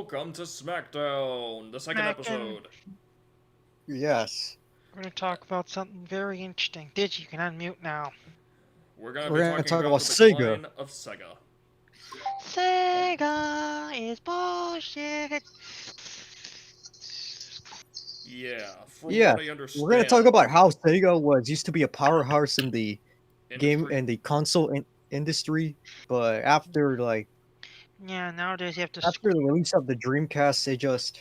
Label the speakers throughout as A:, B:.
A: welcome to SmackDown, the second
B: Smackin'.
A: episode.
C: Yes.
B: We're going to talk about something very interesting. Digi, you can unmute now.
A: We're gonna
C: We're
A: be
C: gonna
A: talking
C: talk
A: about
C: about
A: the
C: Sega.
A: decline of Sega.
B: Sega is bullshit.
A: Yeah, from
C: Yeah,
A: what I
C: we're gonna
A: understand,
C: talk about how Sega was used to be a powerhouse in the game
A: industry.
C: and the console industry, but after
B: Yeah, nowadays you have to.
C: after the release of the Dreamcast, they just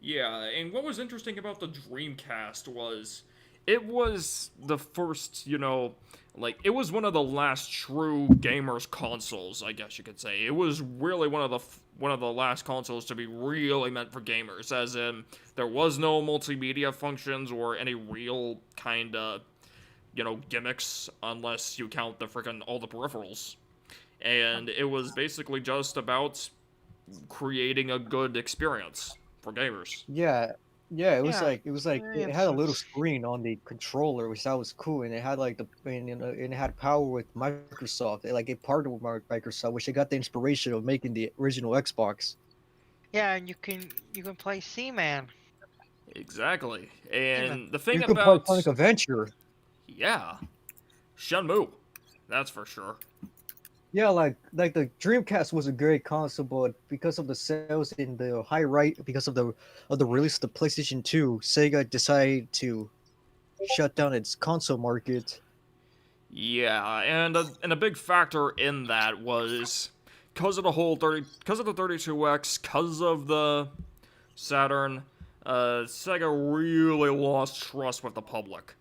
A: Yeah, and what was interesting about the Dreamcast was it was the first, it was one of the last true gamers consoles, I guess you could say. It was really one of the last consoles to be really meant for gamers, as in there was no multimedia functions or any real kind of, gimmicks unless you count the freaking all the peripherals. And it was basically just about creating a good experience for gamers.
C: yeah, yeah,
B: Yeah,
C: it was like it had a little
B: experiences.
C: screen on the controller, which that was cool, and it had like and it had power with Microsoft. It partnered with Microsoft, which they got the inspiration of making the original Xbox.
B: Yeah, and you can play Seaman.
A: Exactly.
B: Even.
A: And the thing
C: You could play
A: about,
C: Sonic Adventure.
A: yeah, Shenmue, that's for sure.
C: Yeah, like the Dreamcast was a great console, but because of the sales in the high right, because of the release of the PlayStation 2, Sega decided to shut down its console market.
A: Yeah, and a big factor in that was because of the 32X, because of the Saturn, Sega really lost trust with the public.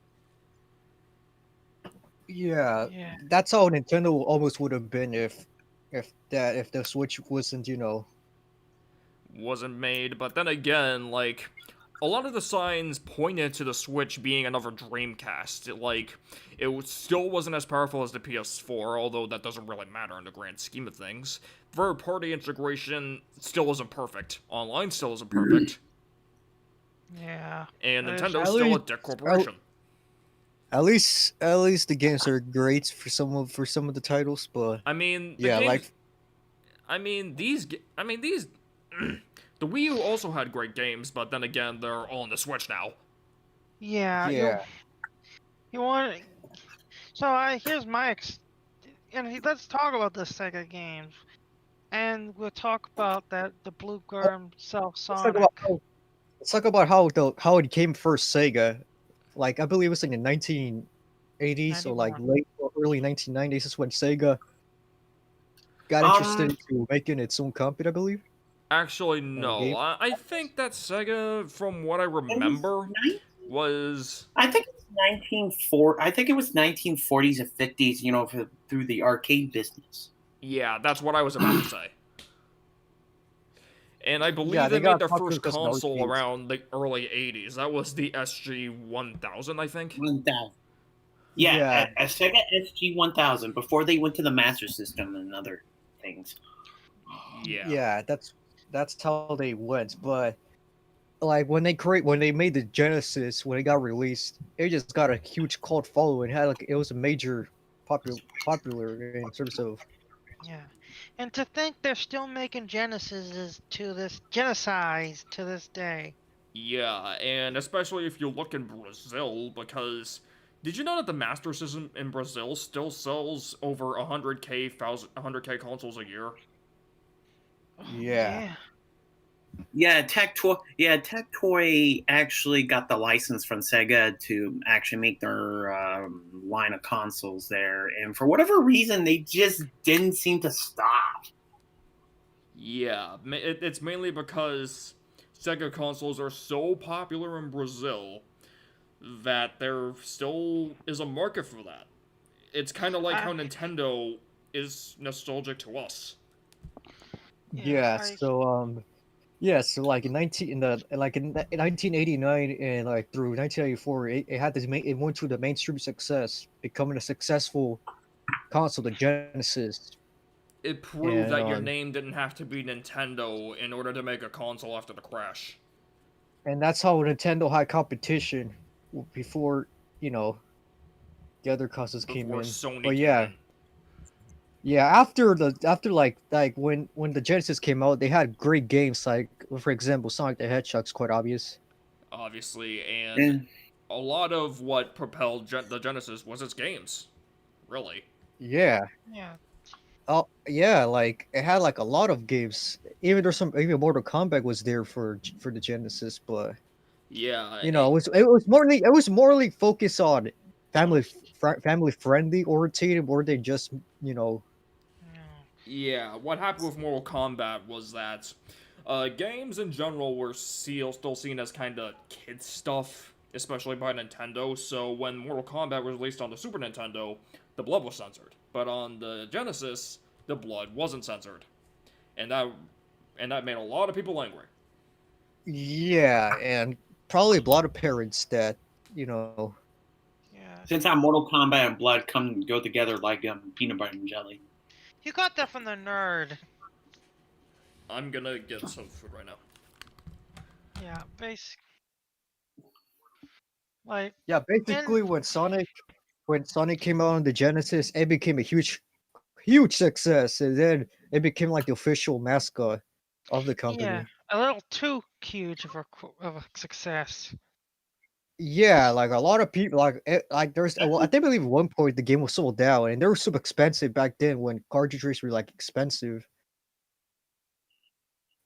C: Yeah,
B: Yeah.
C: that's how Nintendo almost would have been if the Switch wasn't,
A: Wasn't made, but then again, a lot of the signs pointed to the Switch being another Dreamcast. Still wasn't as powerful as the PS4, although that doesn't really matter in the grand scheme of things. Third-party integration still isn't perfect. Online still isn't perfect.
B: Yeah.
A: And
B: There's-
A: Nintendo's
C: at
A: still a
C: least
A: dick
C: at,
A: corporation.
C: at least the games are great for some of the titles, but
A: I mean, the
C: yeah,
A: games. I mean, these. The Wii U also had great games, but then again, they're all on the Switch now.
B: Yeah,
C: yeah,
B: you want. So here's my let's talk about the Sega games, and we'll talk about the Blue Gurm Self
C: let's talk about
B: Sonic.
C: let's talk about how it came first Sega. Like I believe it was in the 1980s or like
B: 91.
C: late or early 1990s is when Sega got
D: Um,
C: interested into making its own company, I believe,
A: Actually,
C: and the
A: no.
C: game.
A: I think that Sega, from what I
D: it was
A: remember, was.
D: I think it's 1940. I think it was 1940s or 50s. Through the arcade business.
A: Yeah, that's what I was about to say. And I
C: Yeah,
A: believe
C: they
A: they made
C: got
A: their
C: popular
A: first
C: because of the
A: console
C: arcades.
A: around the early 80s. That was the SG-1000, I think.
D: 1000.
C: Yeah,
D: Yeah, a Sega SG-1000 before they went to the Master System and other things.
A: Yeah.
C: yeah, that's how they went. But like when they made the Genesis when it got released, it just got a huge cult following. It was a major popular in terms of
B: Yeah, and to think they're still making Genocides to this day.
A: Yeah, and especially if you look in Brazil, because did you know that the Master System in Brazil still sells over 100k consoles a year?
B: Oh,
C: yeah.
B: yeah.
D: Yeah, Tectoy actually got the license from Sega to actually make their line of consoles there, and for whatever reason, they just didn't seem to stop.
A: Yeah, it's mainly because Sega consoles are so popular in Brazil that there still is a market for that. It's kind of like
B: I
A: how Nintendo is nostalgic to us.
B: yeah
C: Yeah,
B: I
C: so like in 19 in the like in 1989 and like through 1994 it went through the mainstream success, becoming a successful console, the Genesis.
A: It proved
C: And
A: that your name didn't have to be Nintendo in order to make a console after the crash.
C: and that's how Nintendo had competition before, the other consoles came
A: Before
C: in.
A: Sony
C: But
A: came
C: yeah,
A: in.
C: Yeah, after when the Genesis came out, they had great games. Like for example, Sonic the Hedgehog's quite obvious.
A: obviously, and
D: And
A: a lot of what propelled the Genesis was its games, really.
C: Yeah.
B: Yeah.
C: Oh yeah, like it had like a lot of games. Even Mortal Kombat was there for the Genesis, but
A: Yeah,
C: it was morely focused on family friendly orientated more than just you know
B: Yeah.
A: yeah. What happened with Mortal Kombat was that games in general were still seen as kind of kid stuff, especially by Nintendo. So when Mortal Kombat was released on the Super Nintendo, the blood was censored, but on the Genesis, the blood wasn't censored, and that made a lot of people angry.
C: yeah, and probably a lot of parents that you know
B: Yeah.
D: since that Mortal Kombat and blood go together like peanut butter and jelly.
B: You got that from the nerd.
A: I'm gonna get some food right now.
B: Yeah. Like,
C: yeah
B: and
C: basically when Sonic came out on the Genesis, it became a huge success, and then it became like the official mascot of the
B: yeah,
C: company.
B: a little too huge of a success.
C: Yeah, like a lot of people, well, I think believe at one point the game was sold out, and they were super expensive back then when cartridges were like expensive.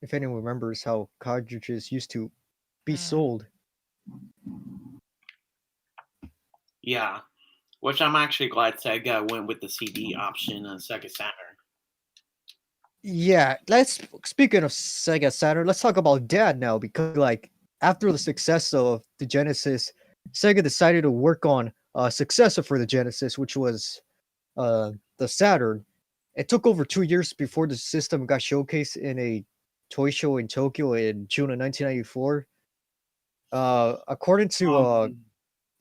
C: If anyone remembers how cartridges used to be
B: Mm.
C: sold.
D: Yeah, which I'm actually glad Sega went with the CD option on Sega Saturn.
C: Yeah, let's speaking of Sega Saturn, let's talk about that now because like after the success of the Genesis, Sega decided to work on a successor for the Genesis, which was the Saturn. It took over 2 years before the system got showcased in a toy show in Tokyo in June of 1994. According to
D: Um,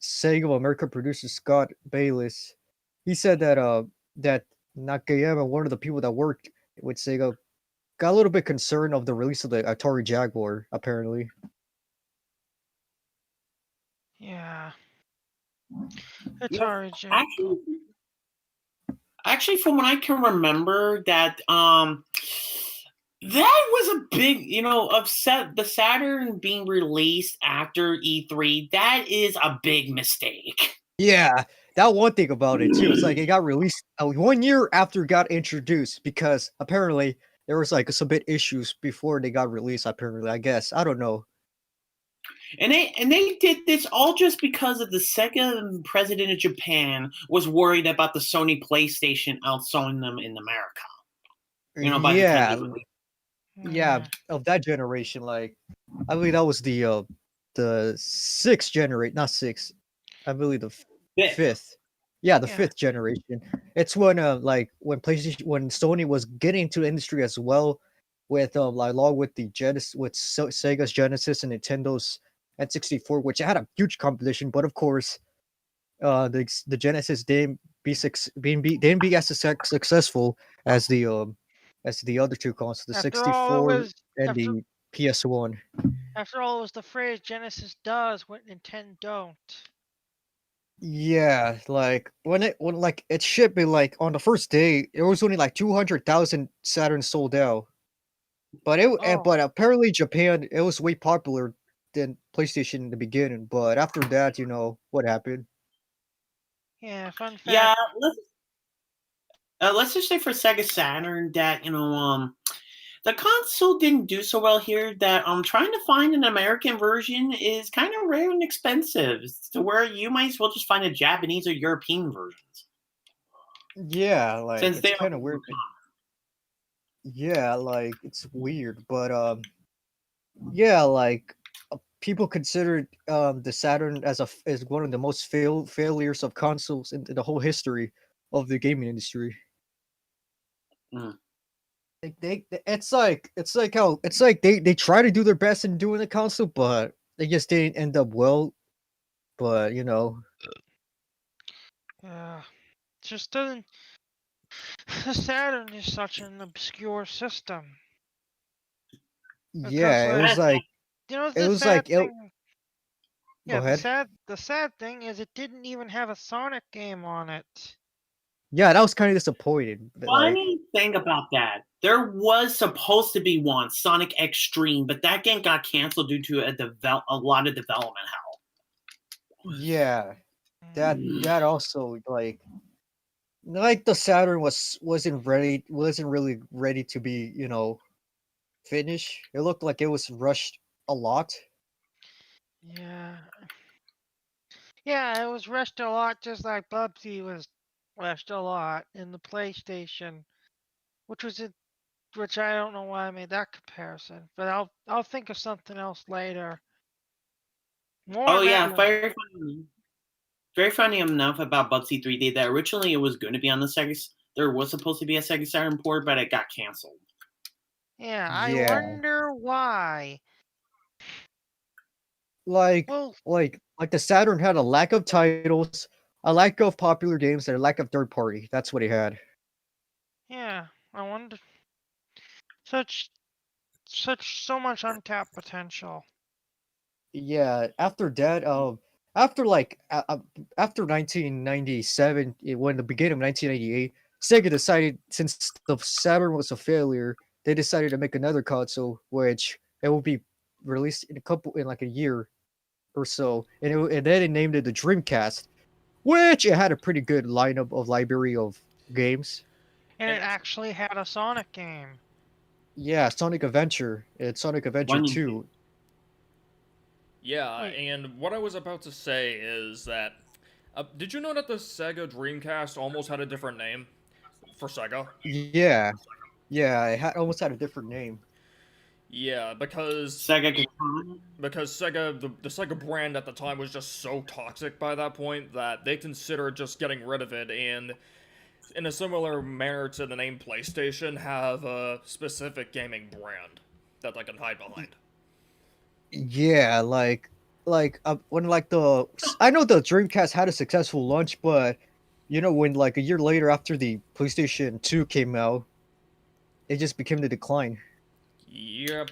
C: Sega of America producer Scott Bayless, he said that Nakayama, one of the people that worked with Sega, got a little bit concerned of the release of the Atari Jaguar. Apparently,
B: Yeah.
D: yeah,
B: Atari Jaguar.
D: actually, from what I can remember, that was a big, upset. The Saturn being released after E3. That is a big mistake.
C: yeah, that one thing about it too. It's like it got released 1 year after it got introduced because apparently there was like some bit issues before they got released. Apparently, I guess I don't know.
D: And they did this all just because of the Sega president of Japan was worried about the Sony PlayStation outselling them in America. By the time they
C: Yeah,
D: released.
C: yeah,
B: Yeah.
C: of that generation. Like, I believe that was the sixth generation, not sixth. I believe the
D: It.
C: fifth. Yeah, the
B: Yeah.
C: fifth generation. It's when when Sony was getting into the industry as well, with like along with the Genesis with Sega's Genesis and Nintendo's N64, which had a huge competition. But of course, the Genesis didn't be as successful as the other two consoles, the
B: After all, it
C: 64
B: was
C: and
B: after
C: the PS1.
B: after all, it was the phrase Genesis does what Nintendo don't.
C: Yeah, like when like it shipped, like on the first day, it was only like 200,000 Saturn sold out.
B: Oh,
C: But apparently Japan, it was way popular than PlayStation in the beginning. But after that, you know what happened?
B: yeah. Fun fact.
D: Yeah, let's just say for Sega Saturn that the console didn't do so well here. That trying to find an American version is kind of rare and expensive, to where you might as well just find a Japanese or European versions
C: Yeah, like
D: since
C: it's
D: they
C: kind of
D: are.
C: weird. Yeah, like it's weird, but yeah, like people considered the Saturn as one of the most failures of consoles in the whole history of the gaming industry.
D: Mm.
C: It's like they try to do their best in doing the console, but they just didn't end up well. But you know,
B: Yeah. Just doesn't. The Saturn is such an obscure system because,
C: yeah,
B: like,
C: it
B: the
C: was
B: sad
C: like it,
B: thing.
C: go
B: Yeah,
C: ahead.
B: the sad thing is it didn't even have a Sonic game on it.
C: Yeah, that was kind of disappointing. But like,
D: Funny thing about that, there was supposed to be one, Sonic Extreme, but that game got canceled due to a lot of development hell.
C: yeah, that
B: Mm.
C: that also like the Saturn wasn't really ready to be finished. It looked like it was rushed a lot.
B: Yeah. Yeah, it was rushed a lot, just like Bubsy was rushed a lot in the PlayStation, which was it. Which I don't know why I made that comparison, but I'll think of something else later. More
D: Oh yeah,
B: Metal.
D: very funny enough about Bubsy 3D that originally it was going to be on the Sega. There was supposed to be a Sega Saturn port, but it got canceled.
B: Yeah, I
C: Yeah,
B: wonder why.
C: like
B: Well,
C: like the Saturn had a lack of titles, a lack of popular games, and a lack of third party. That's what it had.
B: yeah, I wonder. Such so much untapped potential.
C: Yeah, after that, after after 1997, when the beginning of 1998, Sega decided since the Saturn was a failure, they decided to make another console, which it will be released in like a year or so, and then they named it the Dreamcast, which it had a pretty good lineup of library of games.
B: And
A: And
B: it actually had a Sonic game.
C: Yeah, Sonic Adventure and Sonic Adventure
D: One
C: 2.
A: yeah,
B: Wait,
A: and what I was about to say is that did you know that the Sega Dreamcast almost had a different name for Sega?
C: Yeah, yeah, almost had a different name.
A: Yeah, because
D: Sega Katana.
A: the Sega brand at the time was just so toxic by that point that they considered just getting rid of it and in a similar manner to the name PlayStation have a specific gaming brand that they can hide behind.
C: Yeah, when I know the Dreamcast had a successful launch, but when like a year later after the PlayStation 2 came out, it just became the decline.
A: Yep.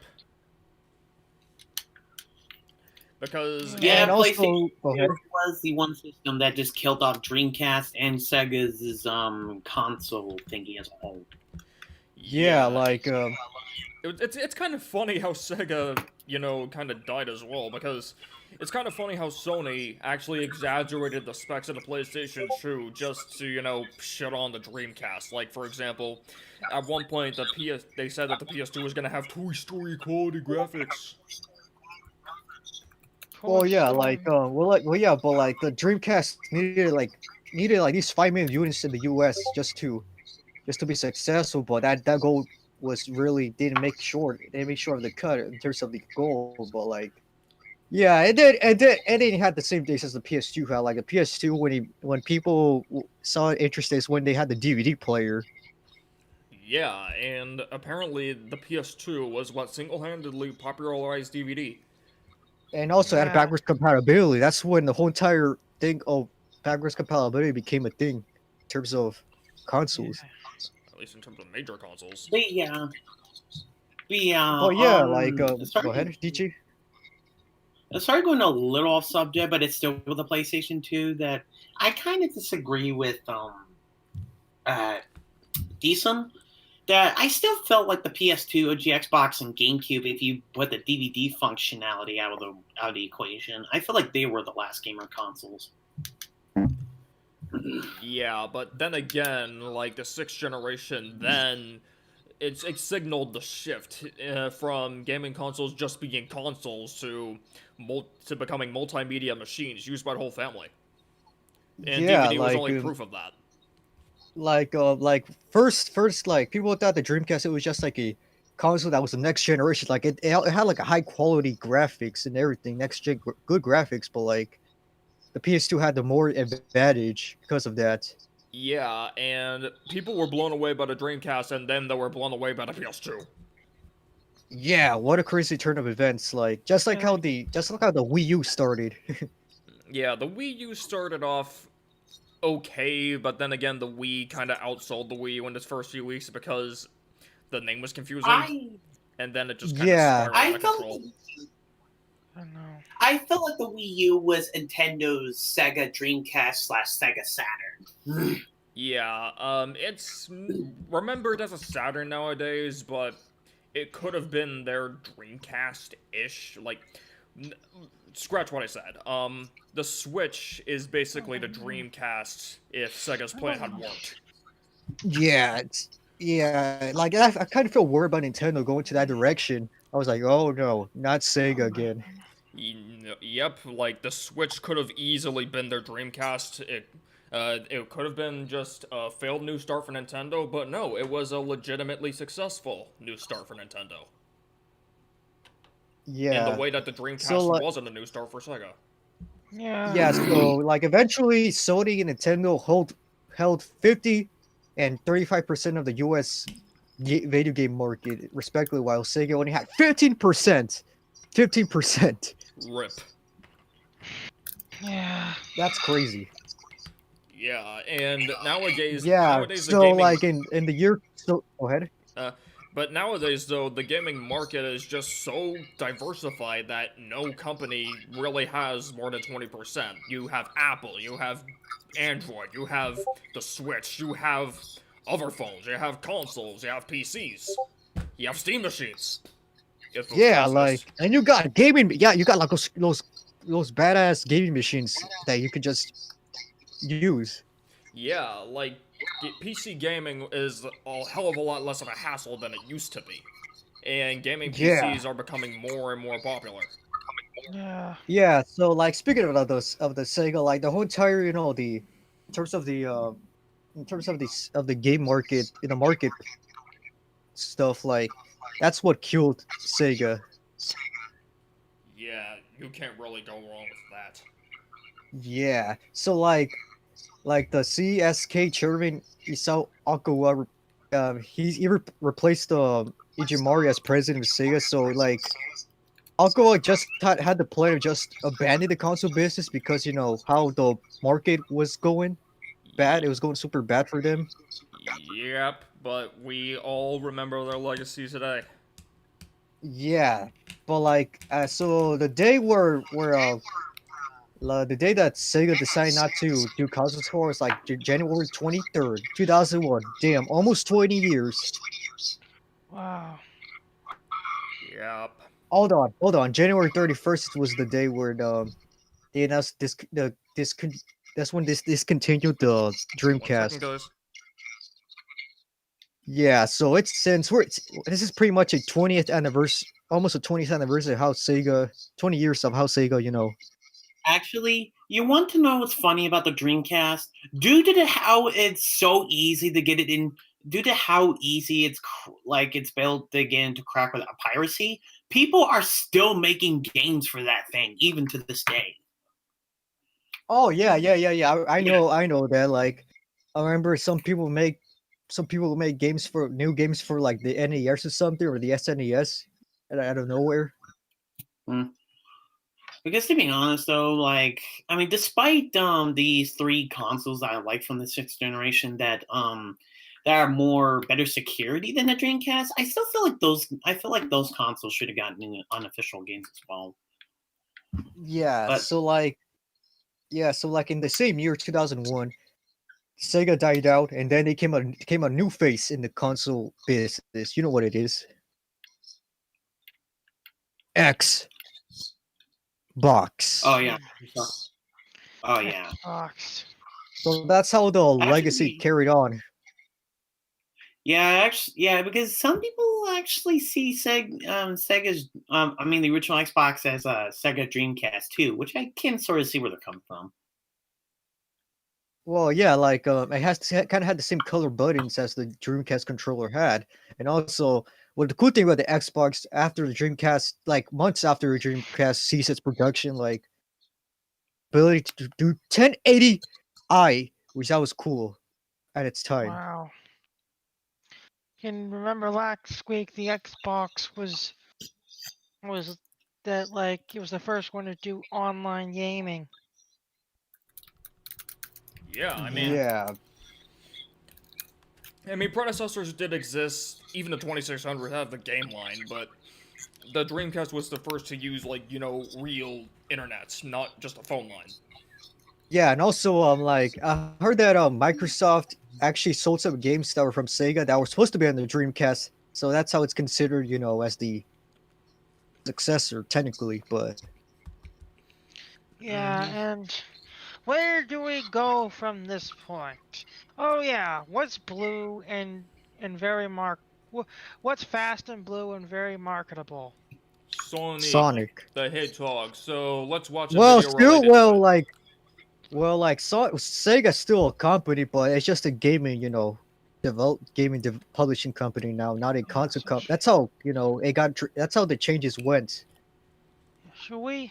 A: Because
B: yeah.
C: And
D: Yeah, PlayStation
C: also, go
D: 2
C: ahead.
D: was the one system that just killed off Dreamcast and Sega's console thingy as a whole.
C: Yeah,
A: yeah,
C: like
A: it's kind of funny how Sega, kind of died as well, because it's kind of funny how Sony actually exaggerated the specs of the PlayStation 2 just to, shit on the Dreamcast. Like, for example, at one point, they said that the PS2 was gonna have Toy Story quality graphics.
C: well,
B: Toy
C: yeah,
B: Story.
C: yeah, but like the Dreamcast needed like these 5 million units in the US just to be successful, but that goal was really didn't make sure of the cut in terms of the goal, but like yeah, it didn't have the same days as the PS2 had. Like the PS2, when people saw it interested, is when they had the DVD player,
A: Yeah, and apparently the PS2 was what single-handedly popularized DVD.
C: and also had
B: Yeah.
C: backwards compatibility. That's when the whole entire thing of backwards compatibility became a thing in terms of
B: Yeah.
C: consoles.
A: At least in terms of major consoles.
D: But yeah, but yeah,
C: But yeah, go
D: sorry,
C: ahead, DJ.
D: sorry going a little off subject, but it's still with the PlayStation 2 that I kind of disagree with Decent. That I still felt like the PS2, OG Xbox, and GameCube, if you put the DVD functionality out of the equation, I feel like they were the last gamer consoles.
A: Yeah, but then again, like the sixth generation, then it signaled the shift from gaming consoles just being consoles to becoming multimedia machines used by the whole family. And
C: Yeah,
A: DVD was only proof of that.
C: like first like people thought the Dreamcast it was just like a console that was the next generation. Like it had like a high quality graphics and everything, good graphics, but like the PS2 had the more advantage because of that.
A: Yeah, and people were blown away by the Dreamcast, and then they were blown away by the PS2.
C: Yeah, what a crazy turn of events! Like
B: And
C: just like how the Wii U started.
A: Yeah, the Wii U started off okay, but then again, the Wii kind of outsold the Wii U in its first few weeks because the name was confusing,
D: I
A: and then it just kind of
C: Yeah,
A: spiraled out
D: I
A: of
D: felt
A: control.
B: I know.
D: I felt like the Wii U was Nintendo's Sega Dreamcast / Sega Saturn.
A: Yeah, it's remembered as a Saturn nowadays, but it could have been their Dreamcast-ish. Like, n- scratch what I said. The Switch is basically the Dreamcast if Sega's plan had worked.
C: Yeah, yeah. Like I kind of feel worried about Nintendo going to that direction. I was like, oh no, not Sega again.
A: Yep, like the Switch could have easily been their Dreamcast. It could have been just a failed new start for Nintendo, but no, it was a legitimately successful new start for Nintendo. In the
C: Yeah.
A: way that the
C: So
A: Dreamcast
C: like,
A: wasn't a new start for Sega.
B: Yeah.
C: yeah. So like, eventually, Sony and Nintendo held 50 and 35% of the U.S. Video game market, respectively, while Sega only had 15%. 15%.
A: RIP.
B: Yeah.
C: That's crazy.
A: Yeah, and nowadays,
C: Yeah.
A: nowadays the
C: So
A: gaming,
C: like in the year, so go ahead.
A: uh, but nowadays though the gaming market is just so diversified that no company really has more than 20%. You have Apple, you have Android, you have the Switch, you have other phones, you have consoles, you have PCs, you have Steam machines. If it was
C: Yeah,
A: fastest.
C: like, and you got gaming. Yeah, you got like those badass gaming machines that you could just use.
A: Yeah, like PC gaming is a hell of a lot less of a hassle than it used to be. And gaming
C: Yeah.
A: PCs are becoming more and more popular.
B: Yeah.
C: Yeah, so like speaking of those of the Sega, like the whole entire, the in terms of the of the game market in the market stuff, like that's what killed Sega.
A: Yeah, you can't really go wrong with that.
C: Yeah. So like the CSK chairman Isao Okawa, he replaced Ijimori as president of Sega. So like Okawa just had the plan of just abandon the console business because how the market was going bad. It was going super bad for them.
A: Yep, but we all remember their legacy today.
C: Yeah, but like, so the day the day that Sega decided not to do consoles for was like January 23rd, 2001. Damn, almost 20 years.
B: Wow.
A: Yep.
C: Hold on. January 31st was the day where they announced that's when this discontinued the
A: 1 second,
C: Dreamcast.
A: guys.
C: Yeah, so this is pretty much a 20th anniversary, almost a 20th anniversary of how Sega, 20 years of how Sega,
D: Actually, you want to know what's funny about the Dreamcast? Due to how it's so easy to get it in, due to how easy it's built to get into crack with piracy, people are still making games for that thing even to this day.
C: Oh yeah. I know that. Like, I remember some people make games for new games for like the NES or something or the SNES, out of nowhere.
D: Hmm. Because to be honest, though, like I mean, despite these three consoles that I like from the sixth generation that are more better security than the Dreamcast, I feel like those consoles should have gotten unofficial games as well.
C: Yeah,
D: But
C: so like in the same year, 2001, Sega died out, and then they came a new face in the console business. You know what it is? X box.
D: oh yeah, oh yeah.
B: Xbox.
C: So that's how the legacy
D: Actually,
C: carried on.
D: yeah, because some people actually see Sega's, I mean, the original Xbox as a Sega Dreamcast too, which I can sort of see where they're coming from.
C: Well, yeah, like it has kind of had the same color buttons as the Dreamcast controller had, and also, well, the cool thing about the Xbox after the Dreamcast, like months after the Dreamcast ceased its production, like ability to do 1080i, which that was cool at its time.
B: Wow. Can remember last week the Xbox was that like it was the first one to do online gaming.
A: Yeah,
C: Yeah,
A: I mean, predecessors did exist. Even the 2600 had the game line, but the Dreamcast was the first to use, like, real internet, not just a phone line.
C: yeah, and also like I heard that Microsoft actually sold some games that were from Sega that were supposed to be on the Dreamcast. So that's how it's considered, as the successor technically. But
B: Yeah, and where do we go from this point? Oh yeah, what's blue and very what's fast and blue and very marketable?
A: Sonic the Hedgehog. So let's watch a
C: well,
A: video
C: still,
A: related to it.
C: Sega's still a company, but it's just a gaming, publishing company now, not a console
B: so
C: company. That's how that's how the changes went.
B: Should we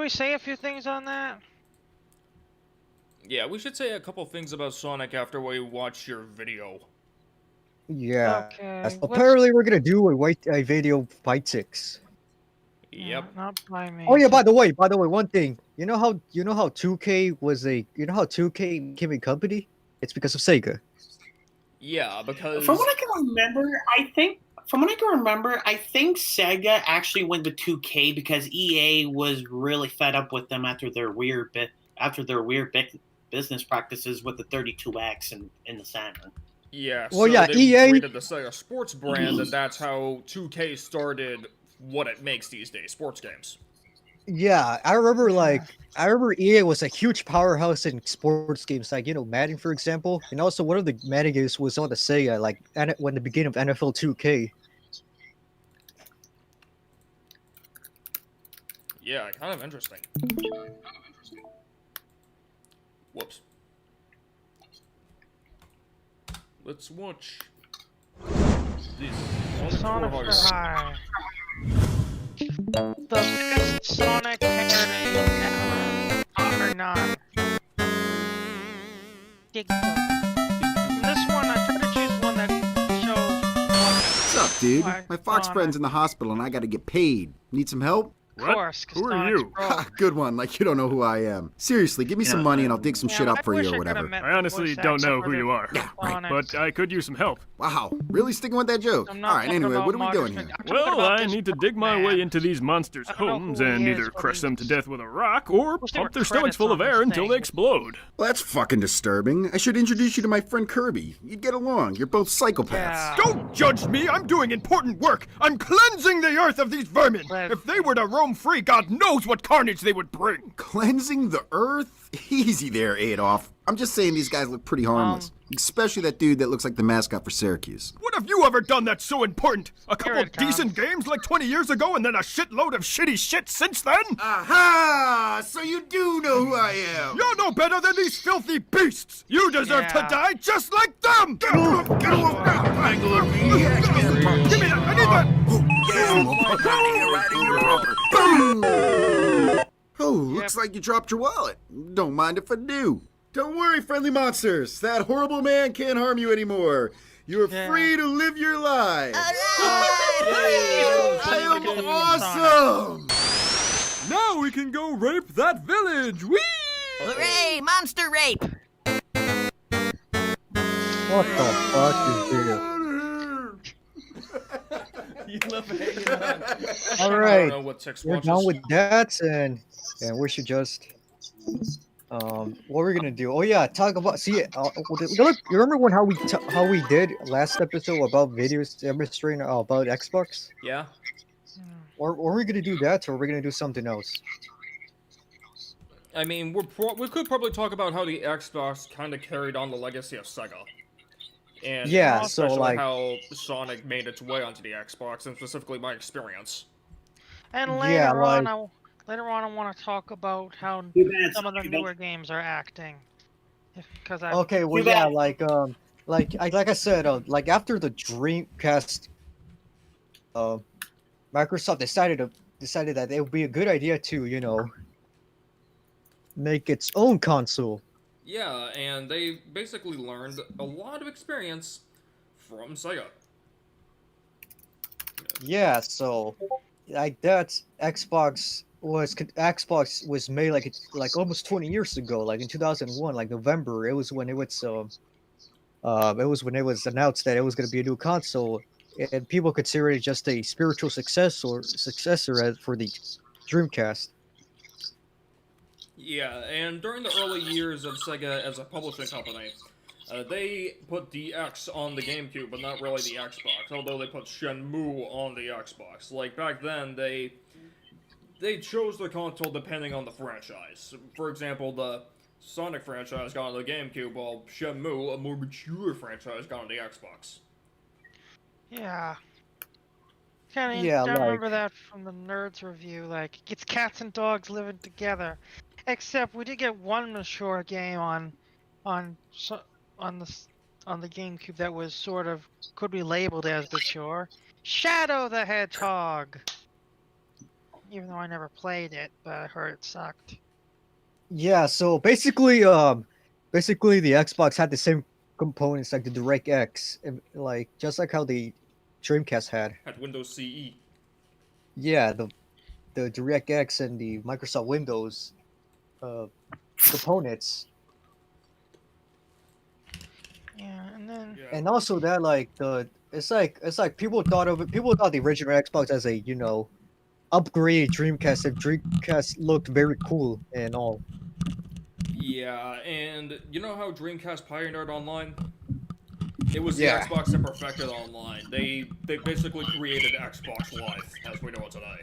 B: say a few things on that?
A: Yeah, we should say a couple things about Sonic after we watch your video.
C: Yeah.
B: Okay.
C: So apparently, we're gonna do a video fight 6.
A: Yep.
B: Not by me.
C: Oh yeah, by the way, one thing. You know how 2K became a company? It's because of Sega.
A: Yeah, because
D: From what I can remember, I think Sega actually went to 2K because EA was really fed up with them after their weird business practices with the 32X in the Saturn.
A: yeah,
C: Well,
A: so
C: yeah,
A: they
C: EA
A: created the Sega Sports brand, and that's how 2K started what it makes these days, sports games.
C: Yeah, I remember EA was a huge powerhouse in sports games, like Madden, for example, and also one of the Madden games was on the Sega, like when the beginning of NFL 2K.
A: Yeah, kind of interesting. Whoops. Let's watch this
B: Sonic
A: Sonic
B: for High. The best Sonic parody ever. Or not. Dig this one, I tried to choose one that shows.
E: What's up, dude?
B: Why,
E: My Fox
B: Sonic.
E: friend's in the hospital and I gotta get paid. Need some help?
B: Of course, 'cause
F: Who are
B: Sonic's
F: you?
B: broke.
E: Ha, good one, like you don't know who I am. Seriously, give me some money and I'll dig some shit up
B: I
E: for
B: wish
E: you
B: I
E: or
B: coulda
E: whatever.
B: met
F: I
B: the
F: honestly
B: voice
F: don't know
B: actor
F: who you are.
B: for
E: Yeah, right,
B: Sonic.
F: But I could use some help.
E: Wow, really sticking with that joke?
B: I'm not
E: Alright,
B: talking
E: anyway,
B: about
E: what are we
B: Marcus
E: doing here?
B: Fenton. I'm talking
F: Well,
B: about
F: I
B: this
F: need to dig my
B: man.
F: way into these monsters'
B: I don't know
F: homes
B: who he
F: and
B: is,
F: either
B: but
F: crush
B: he-
F: them to death with a rock or
B: Wish there
F: pump
B: were
F: their stomachs
B: credits
F: full
B: on
F: of
B: this
F: air until
B: thing.
F: they explode.
E: Well, that's fucking disturbing. I should introduce you to my friend Kirby. You'd get along. You're both psychopaths.
B: Yeah.
F: Don't judge me! I'm doing important work! I'm cleansing the earth of these vermin!
B: Glad-
F: If they were to roam free, God knows what carnage they would bring!
E: Cleansing the earth? Easy there, Adolf. I'm just saying these guys look pretty harmless. Especially that dude that looks like the mascot for Syracuse.
F: What have you ever done that's so important? A couple
B: it comes.
F: decent games like 20 years ago and then a shitload of shitty shit since then?
E: Aha! So you do know who I am!
F: You're no better than these filthy beasts! You deserve to
B: Yeah.
F: die just like them! Give me that! I need that!
E: Oh, looks like you dropped your wallet. Don't mind if I do. Don't worry, friendly monsters. That horrible man can't harm you anymore. You're
B: Yeah.
E: free to live your lives. I am
B: Sonic.
E: awesome!
F: Now we can go rape that village! Whee!
G: Hooray! Monster rape!
C: What the fuck is this?
A: You love hanging on.
C: All
A: I don't
C: right,
A: know what text
C: we're
A: watches.
C: done with that, and we should just what we're gonna do? Oh yeah, talk about you remember when how we did last episode about videos demonstrating about Xbox?
A: Yeah.
C: Or are we gonna do that, or are we gonna do something else?
A: I mean, we could probably talk about how the Xbox kind of carried on the legacy of Sega. And
C: Yeah, so,
A: especially
C: like-
A: how Sonic made its way onto the Xbox, and specifically my experience.
B: And
C: Yeah,
B: later on,
C: like-
B: I want to talk about how
D: Too bad,
B: some of the
D: too bad.
B: newer games are acting. Because I
C: Okay, well
D: Too
C: yeah,
D: bad.
C: like I said, like after the Dreamcast, Microsoft decided that it would be a good idea to make its own console.
A: Yeah, and they basically learned a lot of experience from Sega.
C: Yeah, so like that Xbox was made like almost 20 years ago, like in 2001, like November. It was when it was announced that it was going to be a new console, and people consider it just a spiritual successor for the Dreamcast.
A: Yeah, and during the early years of Sega as a publishing company, They put DX on the GameCube, but not really the Xbox, although they put Shenmue on the Xbox. Like, back then, they chose the console depending on the franchise. For example, the Sonic franchise got on the GameCube, while Shenmue, a more mature franchise, got on the Xbox.
B: Yeah. Kind of,
C: Yeah,
B: I
C: like
B: remember that from the Nerds review. Like, it's cats and dogs living together. Except we did get one mature game on so- on the s- on the GameCube that was sort of could be labeled as mature. Shadow the Hedgehog. Even though I never played it, but I heard it sucked.
C: yeah. So basically the Xbox had the same components like the DirectX, like just like how the Dreamcast had.
A: Had Windows CE.
C: Yeah, the DirectX and the Microsoft Windows uh, components,
B: Yeah, and then
A: Yeah.
C: and also that like it's like people thought the original Xbox as a upgraded Dreamcast, and Dreamcast looked very cool and all.
A: Yeah, and you know how Dreamcast pioneered online? It was the
C: Yeah,
A: Xbox that perfected online. They basically created Xbox Live as we know it today.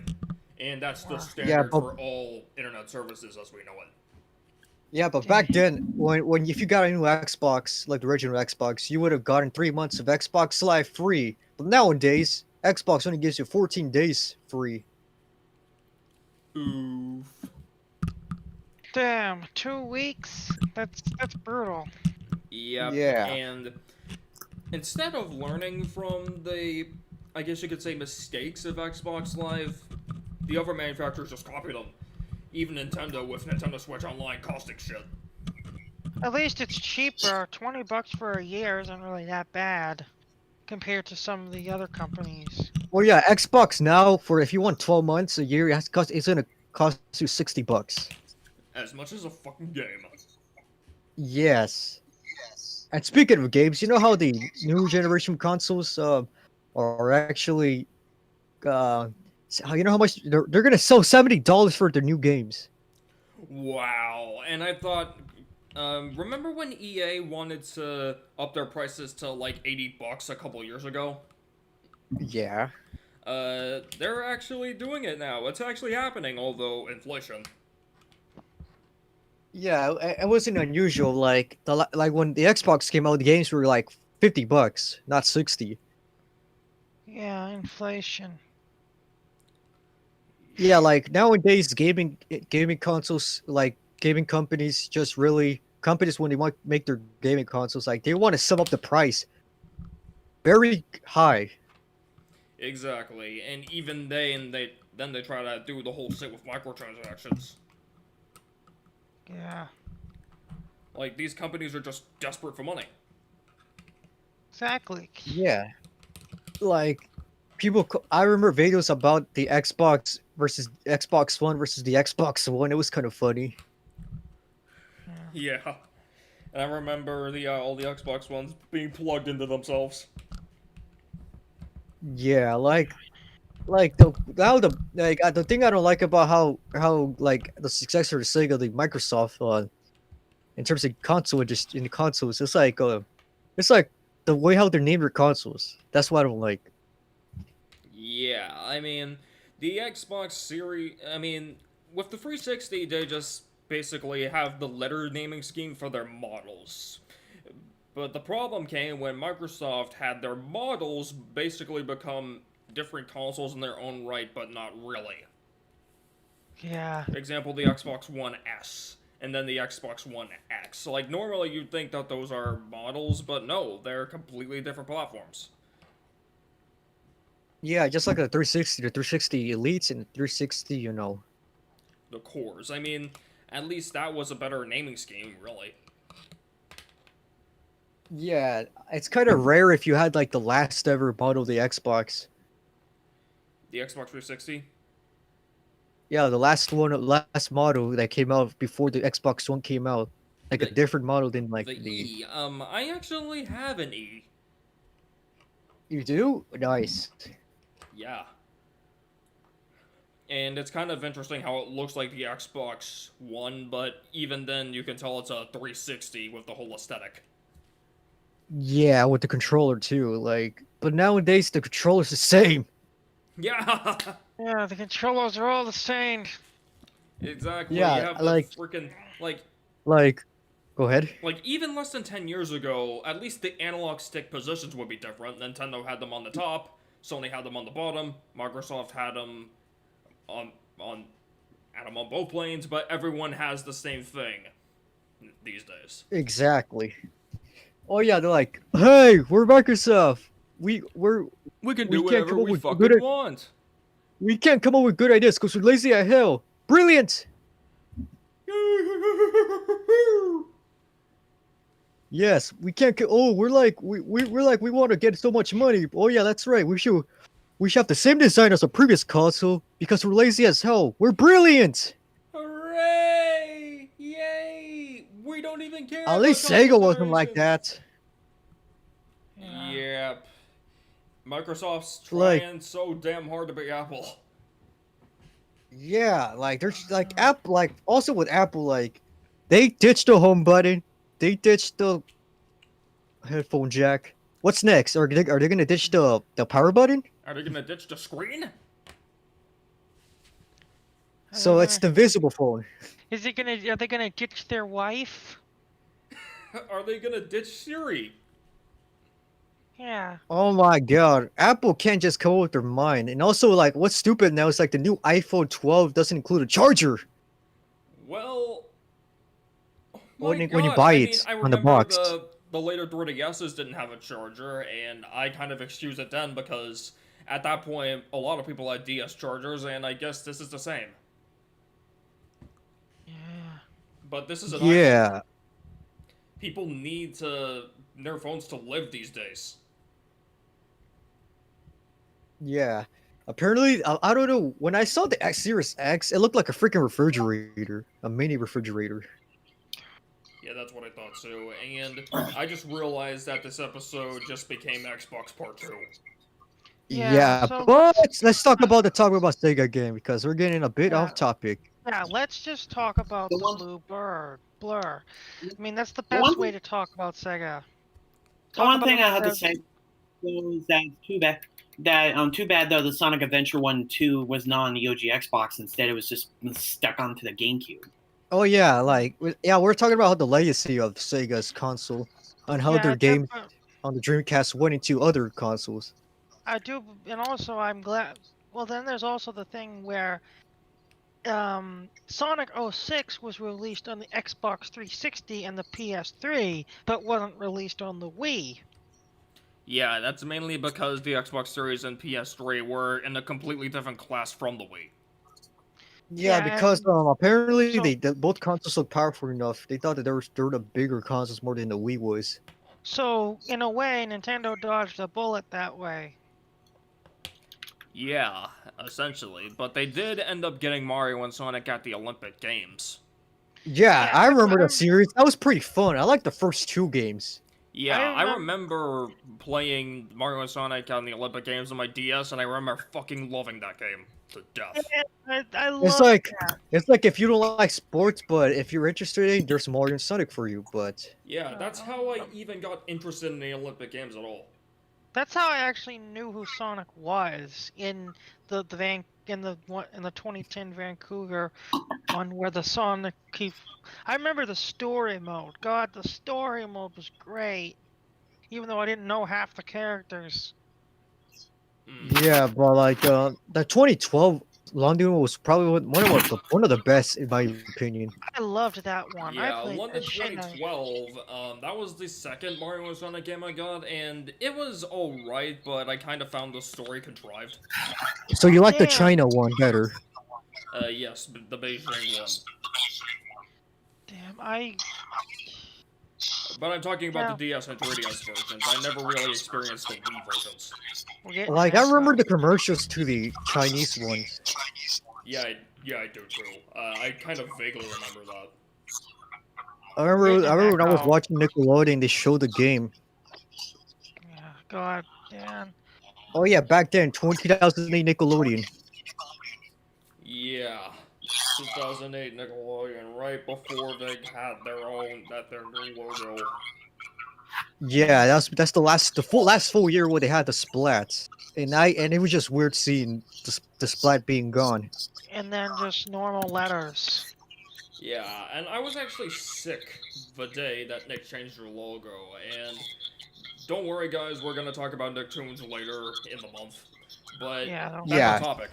A: And that's the
B: Wow.
C: yeah,
A: standard
C: but
A: for all internet services as we know it.
C: yeah, but back then, when if you got a new Xbox, like the original Xbox, you would have gotten 3 months of Xbox Live free. But nowadays, Xbox only gives you 14 days free.
A: Oof.
B: damn, 2 weeks. That's brutal.
A: Yep,
C: Yeah,
A: and instead of learning from the, I guess you could say, mistakes of Xbox Live, the other manufacturers just copied them. Even Nintendo with Nintendo Switch Online costing shit.
B: At least it's cheaper. $20 for a year isn't really that bad compared to some of the other companies.
C: well, yeah, Xbox now for if you want 12 months a year, it's gonna cost you $60.
A: As much as a fucking game.
C: Yes. And speaking of games, you know how the new generation consoles are actually how you know how much they're gonna sell $70 for their new games.
A: Wow. And I thought, remember when EA wanted to up their prices to like $80 a couple years ago?
C: Yeah.
A: They're actually doing it now. It's actually happening, although inflation.
C: Yeah, it wasn't unusual. Like when the Xbox came out, the games were like $50, not 60.
B: Yeah, inflation.
C: Yeah, like nowadays, gaming consoles, like gaming companies, just really companies when they want to make their gaming consoles, like they want to sum up the price very high.
A: Exactly. And even then they try to do the whole shit with microtransactions.
B: Yeah,
A: Like these companies are just desperate for money.
B: exactly.
C: Yeah, like I remember videos about the Xbox versus Xbox One versus the Xbox One. It was kind of funny.
B: Yeah.
A: Yeah. And I remember the all the Xbox Ones being plugged into themselves.
C: Yeah, like the thing I don't like about how like the successor to Sega, the Microsoft, in terms of console just in the consoles, it's like the way how they name their consoles. That's what I don't like.
A: Yeah, I mean, the Xbox Series, I mean, with the 360, they just basically have the letter naming scheme for their models. But the problem came when Microsoft had their models basically become different consoles in their own right, but not really.
B: Yeah.
A: Example, the Xbox One S, and then the Xbox One X. Like, normally you'd think that those are models, but no, they're completely different platforms.
C: Yeah, just like the 360, the 360 Elites and 360,
A: The cores. I mean, at least that was a better naming scheme, really.
C: Yeah, it's kind of rare if you had like the last ever model of the Xbox.
A: The Xbox 360?
C: Yeah, last model that came out before the Xbox One came out, like a
A: The
C: different model than like
A: the
C: the.
A: E. I actually have an E.
C: You do? Nice.
A: Yeah. And it's kind of interesting how it looks like the Xbox One, but even then you can tell it's a 360 with the whole aesthetic.
C: Yeah, with the controller too. Like, but nowadays the controller's the same.
A: Yeah,
B: Yeah, the controllers are all the same.
A: exactly. You
C: Yeah,
A: have the
C: like,
A: freaking like
C: like, go ahead.
A: even less than 10 years ago, at least the analog stick positions would be different. Nintendo had them on the top, Sony had them on the bottom, Microsoft had them on had them on both lanes, but everyone has the same thing these days.
C: Exactly. Oh yeah, they're like, hey, we're Microsoft.
A: We can
C: We
A: do
C: can't
A: whatever
C: come up
A: we
C: with
A: fucking
C: good.
A: want.
C: We can't come up with good ideas because we're lazy as hell. Brilliant. Yes, we can't. Oh, we're like we're like we want to get so much money. Oh yeah, that's right. We should have the same design as the previous console because we're lazy as hell. We're brilliant.
A: Hooray! Yay! We don't even care
C: At
A: about
C: least
A: console
C: Sega wasn't like
A: generations.
C: that.
A: Yep. Microsoft's
C: Like,
A: trying so damn hard to beat Apple.
C: yeah, like there's like Apple, like also with Apple, like they ditched the home button, they ditched the headphone jack. What's next? Are they gonna ditch the power button?
A: Are they gonna ditch the screen?
C: So it's the visible phone.
B: Is it gonna? Are they gonna ditch their wife?
A: Are they gonna ditch Siri?
B: Yeah.
C: Oh my god, Apple can't just come up with their mind. And also, like, what's stupid now is like the new iPhone 12 doesn't include a charger
A: Well, oh
C: when
A: my
C: you
A: God.
C: buy
A: I mean,
C: it
A: I
C: on the
A: remember
C: box.
A: the later 3DSs didn't have a charger, and I kind of excused it then because at that point, a lot of people had DS chargers, and I guess this is the same.
B: Yeah.
A: But this is an iPhone.
C: Yeah,
A: People need their phones to live these days.
C: yeah. Apparently, I don't know. When I saw the Series X, it looked like a freaking refrigerator, a mini refrigerator.
A: Yeah, that's what I thought too. And I just realized that this episode just became Xbox Part 2.
B: Yeah, so
C: but let's talk about the topic about Sega game because we're getting a bit
B: Yeah.
C: off topic.
B: Yeah, let's just talk about
D: The
B: the
D: one-
B: blue blur. I mean, that's the
D: The
B: best
D: one
B: way to talk about Sega.
D: The one
B: Talk
D: thing
B: about
D: I had to
B: the-
D: say was that too bad though the Sonic Adventure 1-2 was not on the OG Xbox. Instead, it was just stuck onto the GameCube.
C: Oh yeah, like yeah, we're talking about the legacy of Sega's console and how
B: yeah,
C: their games
B: defi-
C: on the Dreamcast went into other consoles.
B: I do, and also I'm glad. Well, then there's also the thing where Sonic 06 was released on the Xbox 360 and the PS3, but wasn't released on the Wii.
A: Yeah, that's mainly because the Xbox Series and PS3 were in a completely different class from the Wii.
C: Yeah,
B: Yeah,
C: because
B: and
C: apparently
B: so-
C: both consoles look powerful enough. They thought that they were the bigger consoles more than the Wii was.
B: So in a way, Nintendo dodged a bullet that way.
A: Yeah, essentially. But they did end up getting Mario and Sonic at the Olympic Games.
C: Yeah,
B: Yeah,
C: I remember
B: I'm-
C: that series. That was pretty fun. I like the first two games.
A: Yeah,
B: I
A: I remember playing Mario and Sonic on the Olympic Games on my DS, and I remember fucking loving that game to death.
B: I love
C: It's like
B: that.
C: it's like if you don't like sports, but if you're interested in, there's Mario and Sonic for you. But
A: Yeah, that's how I even got interested in the Olympic Games at all.
B: That's how I actually knew who Sonic was in the in the 2010 Vancouver one where the Sonic I remember the story mode. God, the story mode was great. Even though I didn't know half the characters.
C: yeah, but like the 2012 London was probably one of the best in my opinion.
B: I loved that one. I
A: Yeah,
B: played
A: London
B: the shit out of it.
A: 2012, that was the second Mario and Sonic game I got, and it was alright, but I kind of found the story contrived.
C: So you like the
B: Damn.
C: China one better?
A: Yes, the Beijing one.
B: Damn,
A: But I'm talking about the DS and 3DS versions. I never really experienced the Wii versions.
B: we're getting
C: Like I
B: that
C: remember
B: far.
C: the commercials to the Chinese ones.
A: Yeah, I do too. I kind of vaguely remember that.
C: I remember when I was
B: Echo.
C: watching Nickelodeon, they showed the game.
B: Yeah, God, Dan.
C: Oh yeah, back then, 2008 Nickelodeon.
A: Yeah, 2008 Nickelodeon, right before they had their new logo.
C: Yeah, that's the last full year where they had the splats, and it was just weird seeing the splat being gone.
B: And then just normal letters.
A: Yeah, and I was actually sick the day that Nick changed their logo, and don't worry, guys, we're gonna talk about Nicktoons later in the month. But
B: Yeah, don't
A: back on
C: Yeah.
A: topic.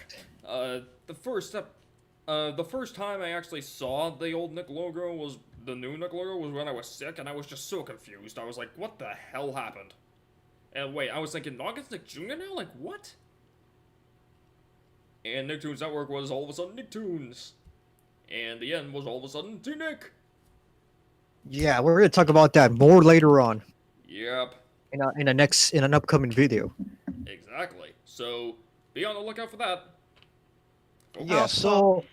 A: The first step, the first time I actually saw the old Nick logo was the new Nick logo was when I was sick, and I was just so confused. I was like, "What the hell happened?" And wait, I was thinking, "Noggin's Nick Jr. now? Like what?" And Nicktoons Network was all of a sudden Nicktoons, and the end was all of a sudden T-Nick.
C: Yeah, we're gonna talk about that more later on
A: Yep.
C: in an upcoming video.
A: Exactly. So be on the lookout for that.
C: Yeah,
B: Also-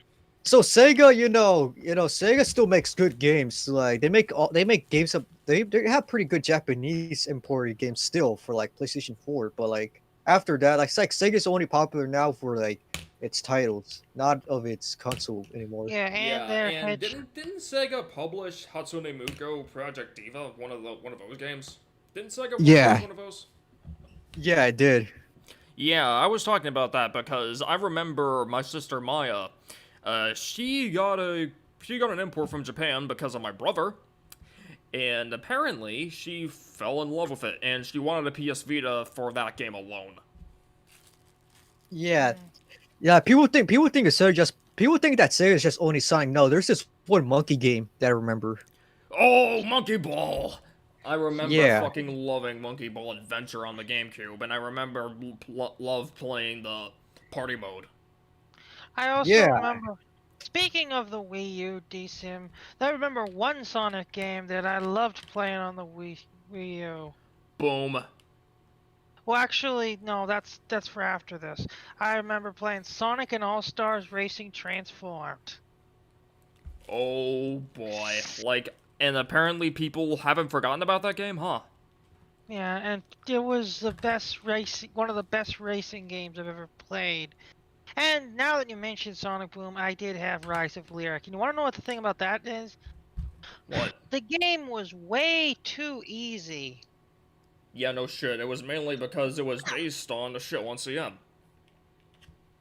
C: so Sega, Sega still makes good games. Like they make games up. They have pretty good Japanese imported games still for like PlayStation 4. But like after that, like, it's like Sega's only popular now for like its titles, not of its console anymore.
B: Yeah, and
A: Yeah,
B: their
A: and
B: head.
A: didn't Sega publish Hatsune Miku Project Diva, one of those games? Didn't Sega
C: Yeah.
A: publish one of those?
C: Yeah, it did.
A: Yeah, I was talking about that because I remember my sister Maya. She got an import from Japan because of my brother, and apparently she fell in love with it, and she wanted a PS Vita for that game alone.
C: Yeah, yeah. People think that Sega is just only Sonic. No, there's this one monkey game that I remember.
A: Oh, Monkey Ball! I remember
C: Yeah.
A: fucking loving Monkey Ball Adventure on the GameCube, and I remember love playing the party mode.
B: I also
C: Yeah.
B: remember. Speaking of the Wii U DSIM, I remember one Sonic game that I loved playing on the Wii U.
A: Boom.
B: Well, actually, no, that's for after this. I remember playing Sonic and All Stars Racing Transformed.
A: Oh boy. And apparently people haven't forgotten about that game, huh?
B: Yeah, and it was one of the best racing games I've ever played. And now that you mentioned Sonic Boom, I did have Rise of Lyric. And you want to know what the thing about that is?
A: What?
B: The game was way too easy.
A: Yeah, no shit. It was mainly because it was based on the shit 1CM.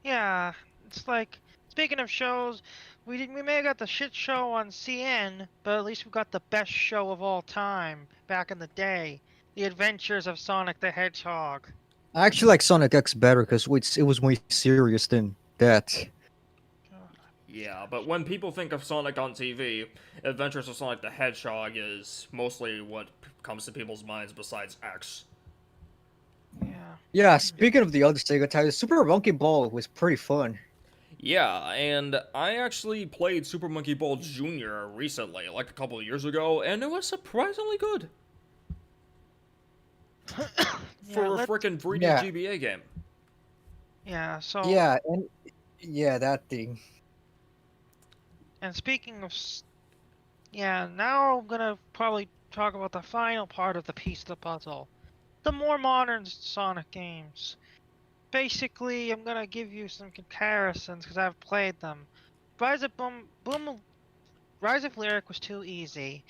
B: Yeah, it's like, speaking of shows, we may have got the shit show on CN, but at least we got the best show of all time back in the day. The Adventures of Sonic the Hedgehog.
C: I actually like Sonic X better because it was more serious than that.
A: Yeah, but when people think of Sonic on TV, Adventures of Sonic the Hedgehog is mostly what comes to people's minds besides X.
B: Yeah.
C: Yeah, speaking of the other Sega titles, Super Monkey Ball was pretty fun.
A: Yeah, and I actually played Super Monkey Ball Jr. recently, like a couple of years ago, and it was surprisingly good. For a frickin' 3D
C: Yeah.
A: GBA game.
B: Yeah, so...
C: Yeah, and that thing.
B: And speaking of... Yeah, now I'm gonna probably talk about the final part of the piece of the puzzle. The more modern Sonic games. Basically, I'm gonna give you some comparisons because I've played them. Rise of Lyric was too easy.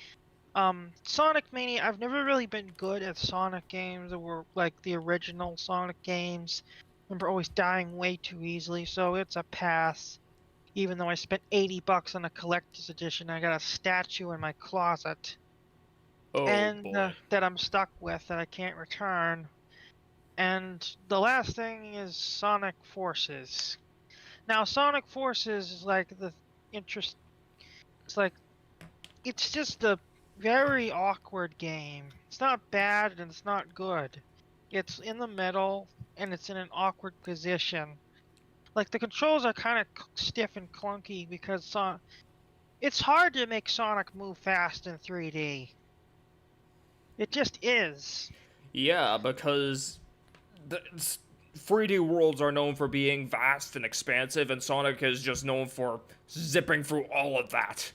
B: Sonic Mania, I've never really been good at Sonic games that were like the original Sonic games. I remember always dying way too easily, so it's a pass. Even though I spent $80 on a collector's edition, I got a statue in my closet.
A: Oh, boy.
B: That I'm stuck with that I can't return. And the last thing is Sonic Forces. Now, Sonic Forces is like it's just a very awkward game. It's not bad and it's not good. It's in the middle and it's in an awkward position. Like, the controls are kind of stiff and clunky because it's hard to make Sonic move fast in 3D. It just is.
A: Yeah, because the 3D worlds are known for being vast and expansive, and Sonic is just known for zipping through all of that.